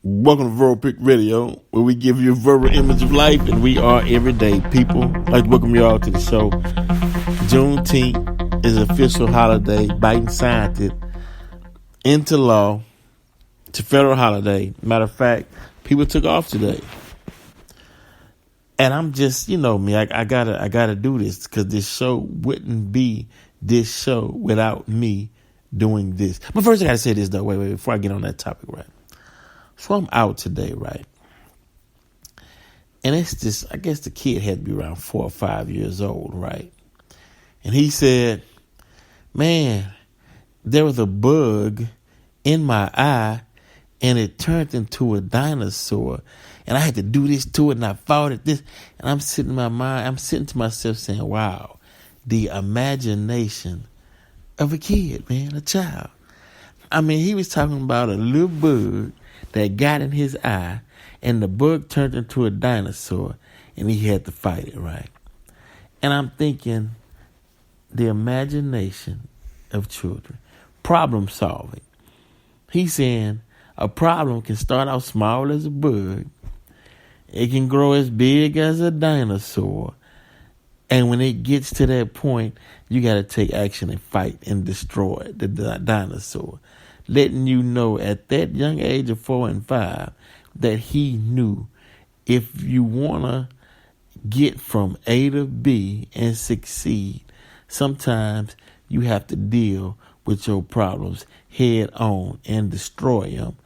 Welcome to Verbal Pick Radio, where we give you a verbal image of life, and we are everyday people. I'd like to welcome you all to the show. Juneteenth is an official holiday. Biden signed it into law. It's a federal holiday. Matter of fact, people took off today. And I'm just, me, I gotta do this, because this show wouldn't be this show without me doing this. But first I gotta say this though, wait, before I get on that topic, right? So I'm out today, right? And it's just, I guess the kid had to be around 4 or 5 years old, right? And he said, man, there was a bug in my eye and it turned into a dinosaur. And I had to do this to it and I fought at this. And I'm sitting to myself saying, wow, the imagination of a kid, man, a child. I mean, he was talking about a little bug that got in his eye, and the bug turned into a dinosaur, and he had to fight it, right? And I'm thinking, the imagination of children, problem solving. He's saying a problem can start out small as a bug, it can grow as big as a dinosaur, and when it gets to that point, you got to take action and fight and destroy the dinosaur. Letting you know at that young age of 4 and 5 that he knew if you want to get from A to B and succeed, sometimes you have to deal with your problems head on and destroy them.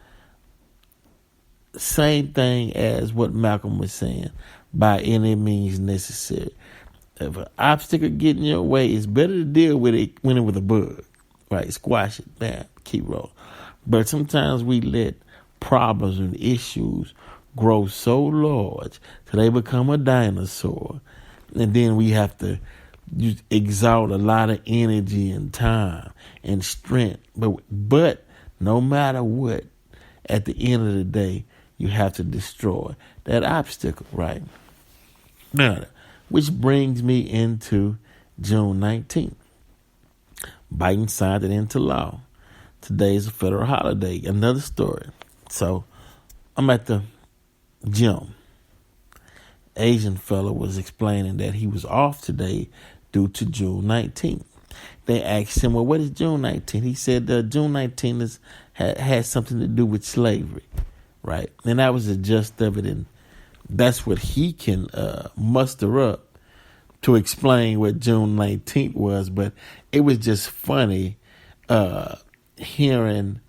Same thing as what Malcolm was saying, by any means necessary. If an obstacle get in your way, it's better to deal with it when it was a bug, right? Squash it down, keep rolling. But sometimes we let problems and issues grow so large till they become a dinosaur, and then we have to exalt a lot of energy and time and strength. But no matter what, at the end of the day, you have to destroy that obstacle, right? Now, which brings me into June 19th. Biden signed it into law. Today is a federal holiday. Another story. So I'm at the gym. Asian fella was explaining that he was off today due to June 19th. They asked him, well, what is June 19th? He said June 19th has something to do with slavery, right? And that was the gist of it, and that's what he can muster up to explain what June 19th was. But it was just funny hearing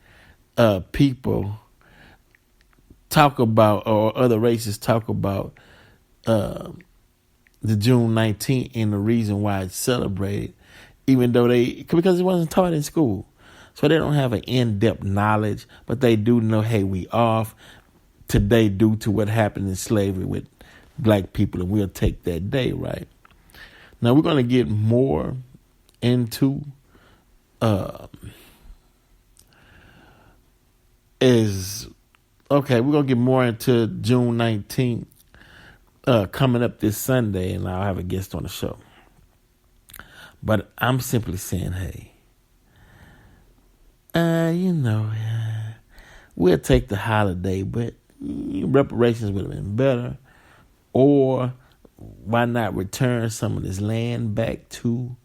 people talk about, or other races talk about the June 19th and the reason why it's celebrated, even though because it wasn't taught in school. So they don't have an in-depth knowledge, but they do know, hey, we off today due to what happened in slavery with black people, and we'll take that day, right? Now we're going to get more into we're going to get more into June 19th coming up this Sunday, and I'll have a guest on the show. But I'm simply saying, hey, we'll take the holiday, but reparations would have been better. Or why not return some of this land back to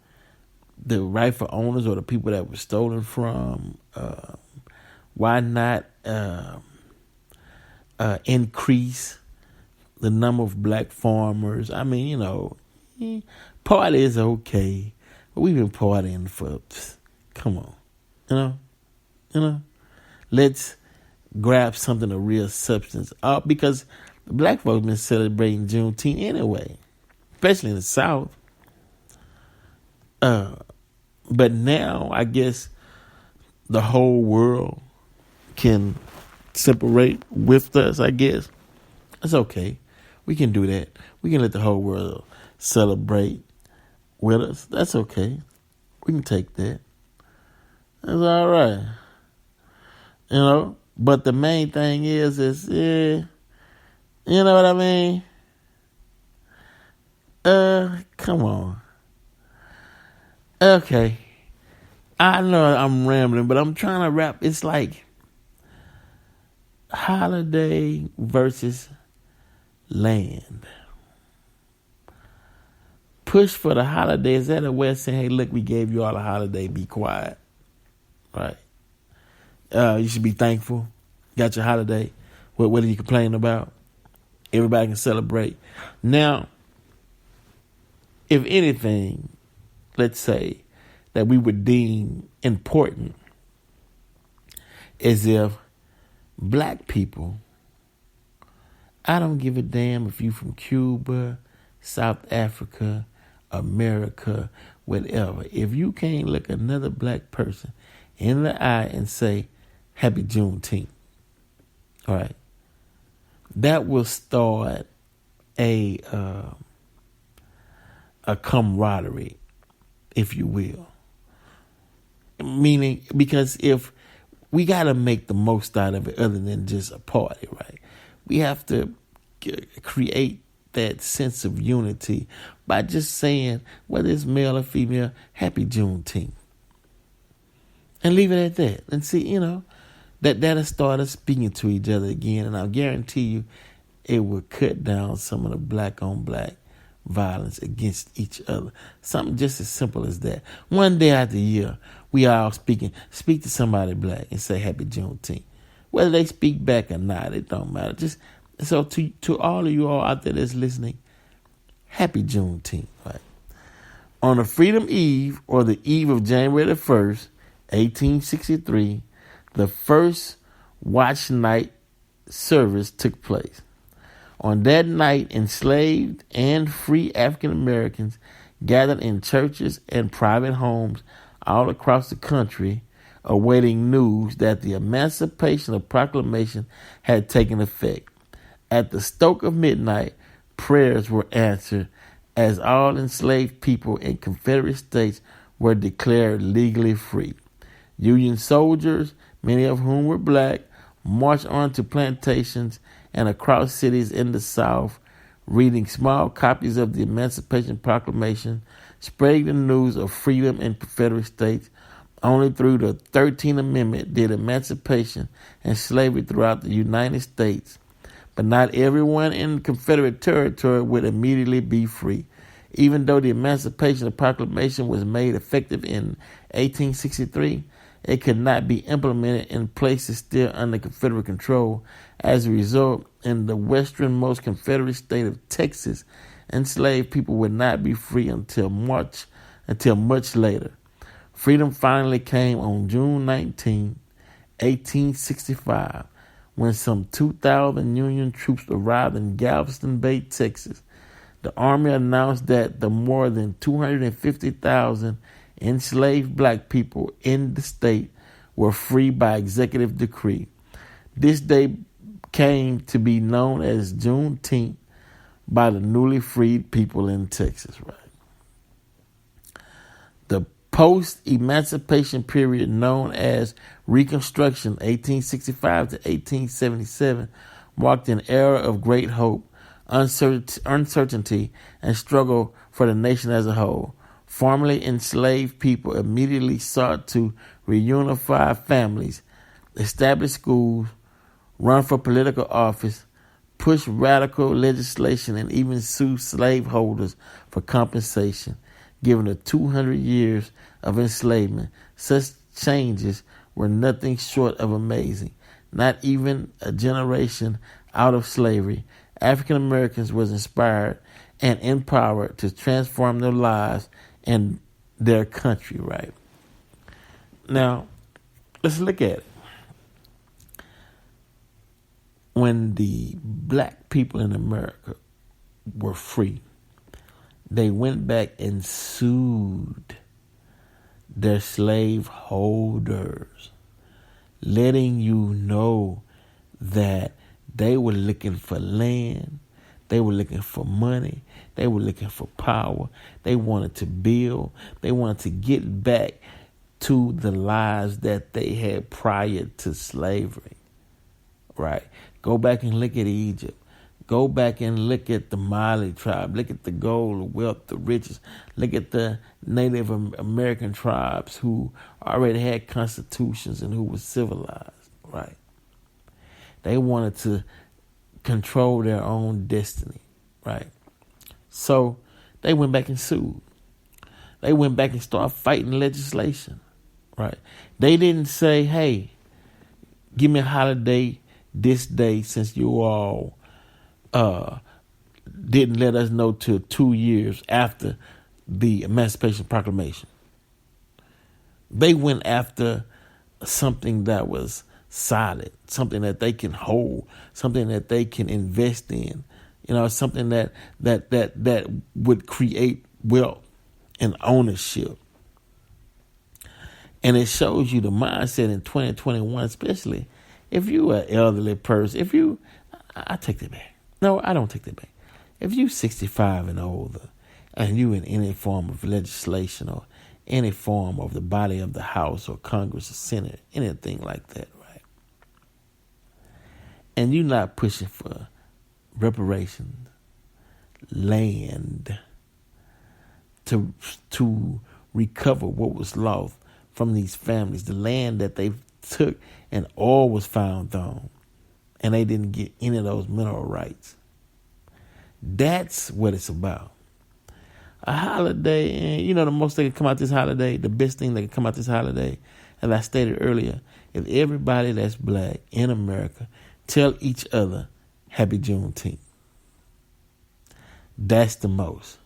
the rightful owners or the people that were stolen from? Why not increase the number of black farmers? I mean, party is okay, but we've been partying for, come on, let's grab something of real substance. Because the black folks been celebrating Juneteenth anyway, especially in the South. But now I guess the whole world can separate with us, I guess. That's okay. We can do that. We can let the whole world celebrate with us. That's okay. We can take that. That's all right. But the main thing is you know what I mean? Come on. Okay. I know I'm rambling, but I'm trying to wrap. It's like, holiday versus land. Push for the holiday. Is that a way of saying, hey, look, we gave you all a holiday, be quiet? Right. You should be thankful. Got your holiday. What are you complaining about? Everybody can celebrate. Now, if anything, let's say that we would deem important is if black people, I don't give a damn if you from Cuba, South Africa, America, whatever. If you can't look another black person in the eye and say, Happy Juneteenth, all right, that will start a camaraderie, if you will. Meaning, because if we got to make the most out of it other than just a party, right? We have to create that sense of unity by just saying, whether it's male or female, Happy Juneteenth. And leave it at that. And see, that'll start us speaking to each other again. And I'll guarantee you it will cut down some of the black on black violence against each other. Something just as simple as that. One day out the year, we all speak to somebody black and say Happy Juneteenth. Whether they speak back or not, it don't matter. Just so to all of you all out there that's listening, Happy Juneteenth, right? On the Freedom Eve, or the eve of January the 1st, 1863, the first watch night service took place. On that night, enslaved and free African Americans gathered in churches and private homes all across the country, awaiting news that the Emancipation Proclamation had taken effect. At the stroke of midnight, prayers were answered as all enslaved people in Confederate states were declared legally free. Union soldiers, many of whom were black, marched onto plantations and across cities in the South, reading small copies of the Emancipation Proclamation, spreading the news of freedom in Confederate states. Only through the 13th Amendment did emancipation and slavery throughout the United States. But not everyone in Confederate territory would immediately be free. Even though the Emancipation Proclamation was made effective in 1863, it could not be implemented in places still under Confederate control. As a result, in the westernmost Confederate state of Texas, enslaved people would not be free until much later. Freedom finally came on June 19, 1865, when some 2,000 Union troops arrived in Galveston Bay, Texas. The Army announced that the more than 250,000 enslaved black people in the state were free by executive decree. This day came to be known as Juneteenth by the newly freed people in Texas, right? The post-emancipation period known as Reconstruction, 1865 to 1877, marked an era of great hope, uncertainty, and struggle for the nation as a whole. Formerly enslaved people immediately sought to reunify families, establish schools, run for political office, push radical legislation, and even sue slaveholders for compensation. Given the 200 years of enslavement, such changes were nothing short of amazing. Not even a generation out of slavery, African Americans was inspired and empowered to transform their lives and their country, right? Now, let's look at it. When the black people in America were free, they went back and sued their slave holders, letting you know that they were looking for land, they were looking for money, they were looking for power, they wanted to build, they wanted to get back to the lives that they had prior to slavery, right? Go back and look at Egypt. Go back and look at the Mali tribe. Look at the gold, the wealth, the riches. Look at the Native American tribes who already had constitutions and who were civilized, right? They wanted to control their own destiny, right? So they went back and sued. They went back and started fighting legislation, right? They didn't say, hey, give me a holiday this day since you all didn't let us know till 2 years after the Emancipation Proclamation. They went after something that was solid, something that they can hold, something that they can invest in, something that would create wealth and ownership. And it shows you the mindset in 2021, especially if you're an elderly person. I take that back. No, I don't take that back. If you're 65 and older and you in any form of legislation or any form of the body of the House or Congress or Senate, anything like that, right? And you're not pushing for reparations, land, to recover what was lost from these families, the land that they took and all was found on, and they didn't get any of those mineral rights. That's what it's about. A holiday, and the most that can come out this holiday, the best thing that can come out this holiday, as I stated earlier, is everybody that's black in America tell each other Happy Juneteenth. That's the most.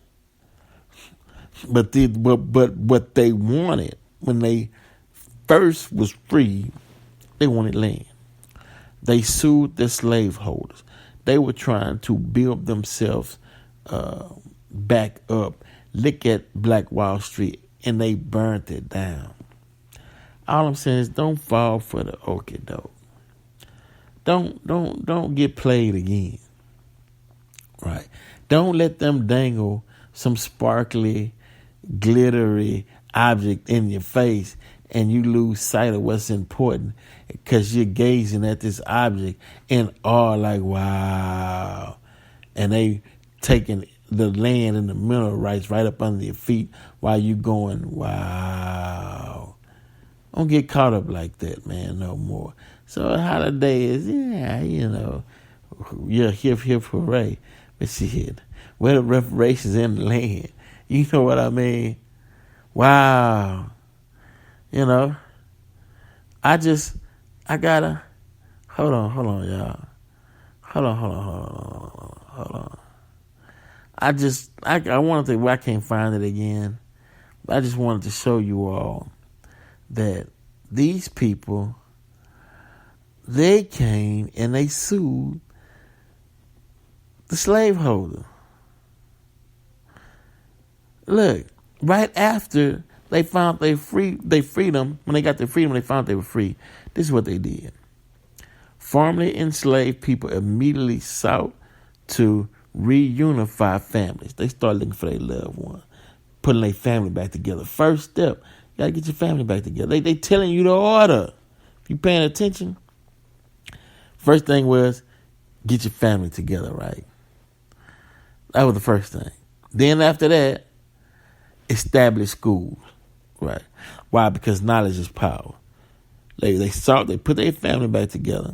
But what they wanted when they first was free, they wanted land. They sued the slaveholders. They were trying to build themselves back up. Look at Black Wall Street, and they burnt it down. All I'm saying is, don't fall for the okie doke. Don't get played again. Right? Don't let them dangle some sparkly, glittery object in your face and you lose sight of what's important because you're gazing at this object in awe, like, wow. And they taking the land and the mineral rights right up under your feet while you going, wow. Don't get caught up like that, man, no more. So a holiday is, hip, hip, hooray. But shit, where the reparations in the land? You know what I mean? Wow. I gotta, hold on, y'all. Hold on. I wanted to, well, I can't find it again. I just wanted to show you all that these people, they came and they sued the slaveholder. Look, right after they found their freedom, when they got their freedom, they found they were free. This is what they did. Formerly enslaved people immediately sought to reunify families. They started looking for their loved one, putting their family back together. First step, you gotta get your family back together. They telling you the order. If you paying attention, first thing was get your family together, right? That was the first thing. Then after that, establish schools, right? Why? Because knowledge is power. They put their family back together.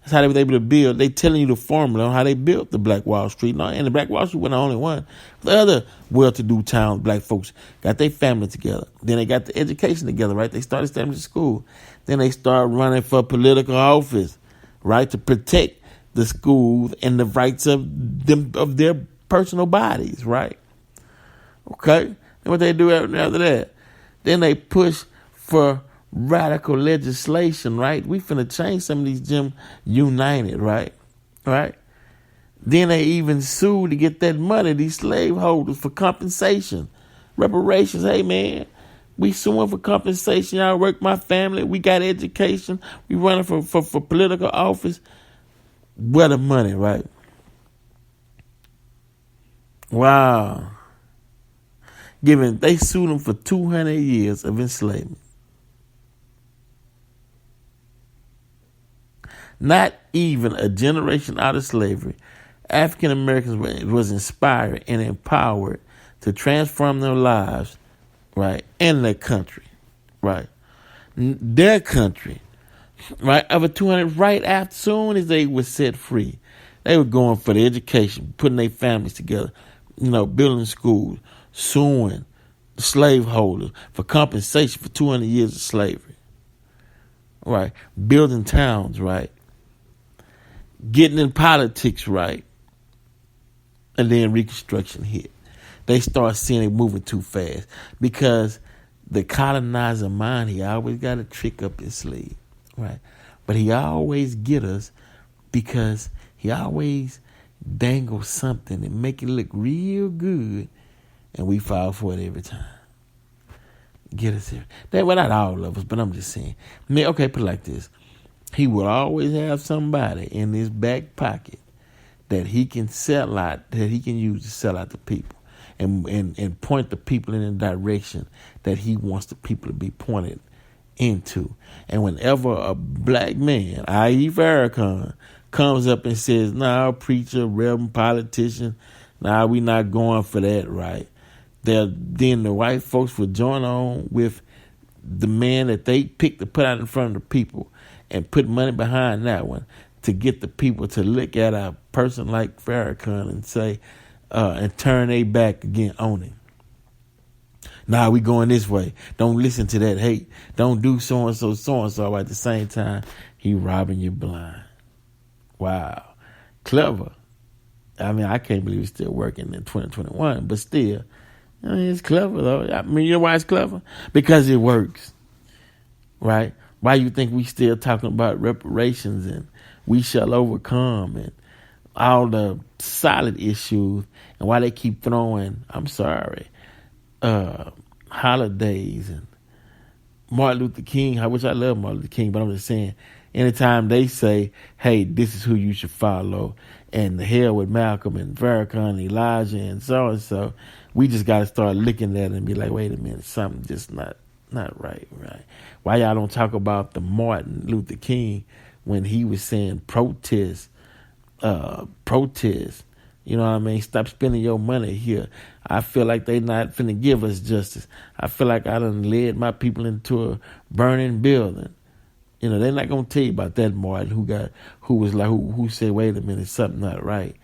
That's how they were able to build. They telling you the formula on how they built the Black Wall Street. And the Black Wall Street wasn't the only one. The other well-to-do towns, black folks, got their family together. Then they got the education together, right? They started establishing school. Then they started running for political office, right? To protect the schools and the rights of their personal bodies, right? Okay? And what they do after that? Then they push for radical legislation, right? We finna change some of these Jim United, right? Right? Then they even sue to get that money, these slaveholders, for compensation. Reparations. Hey, man, we suing for compensation. Y'all work my family. We got education. We running for political office. Where the money, right? Wow. They sued them for 200 years of enslavement. Not even a generation out of slavery, African Americans was inspired and empowered to transform their lives, right, and their country, right, their country, right? Over 200 right after, soon as they were set free. They were going for the education, putting their families together, building schools, suing the slaveholders for compensation for 200 years of slavery, right? Building towns, right? Getting in politics, right? And then Reconstruction hit. They start seeing it moving too fast because the colonizer mind, he always got a trick up his sleeve, right? But he always get us because he always dangle something and make it look real good, and we fall for it every time. Get us here. Well, not all of us, but I'm just saying. Okay, put it like this. He will always have somebody in his back pocket that he can sell out, that he can use to sell out to people and point the people in the direction that he wants the people to be pointed into. And whenever a black man, i.e. Farrakhan, comes up and says, "Nah, preacher, reverend, politician, nah, we not going for that," right? Then the white folks will join on with the man that they picked to put out in front of the people and put money behind that one to get the people to look at a person like Farrakhan and say, and turn their back again on him. Nah, we going this way. Don't listen to that hate. Don't do so-and-so, so-and-so. At the same time, he robbing you blind. Wow. Clever. I mean, I can't believe it's still working in 2021, but still, it's clever though. I mean, you know why it's clever? Because it works, right? Why you think we still talking about reparations and we shall overcome and all the solid issues, and why they keep throwing, holidays and Martin Luther King, which I love Martin Luther King, but I'm just saying, anytime they say, hey, this is who you should follow, and the hell with Malcolm and Farrakhan and Elijah and so, we just got to start looking at it and be like, wait a minute, something just not right. Why y'all don't talk about the Martin Luther King when he was saying protest, you know what I mean? Stop spending your money here. I feel like they not finna give us justice. I feel like I done led my people into a burning building. They're not gonna tell you about that Martin who said, wait a minute, something not right.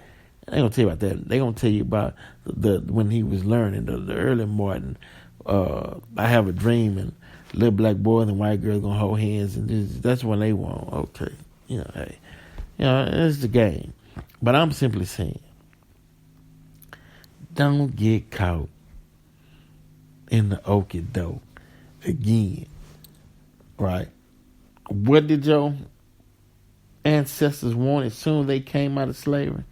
They gonna tell you about that. They gonna tell you about the when he was learning the early Martin. I have a dream, and little black boys and white girls gonna hold hands, and that's when they want. Okay, hey, it's the game. But I'm simply saying, don't get caught in the okie doke again, right? What did your ancestors want as soon as they came out of slavery?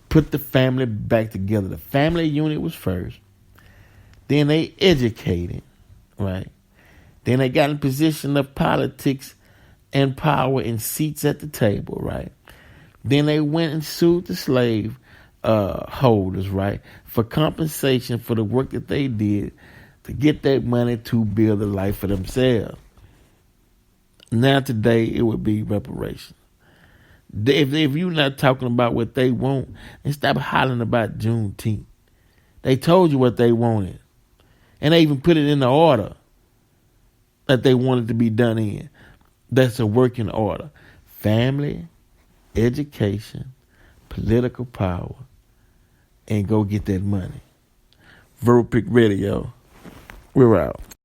Put the family back together. The family unit was first. Then they educated, right? Then they got in position of politics and power and seats at the table, right? Then they went and sued the slave holders, right, for compensation for the work that they did to get that money to build a life for themselves. Now today it would be reparations. If you're not talking about what they want, then stop hollering about Juneteenth. They told you what they wanted. And they even put it in the order that they wanted to be done in. That's a working order. Family, education, political power, and go get that money. Verbal Pick Radio. We're out.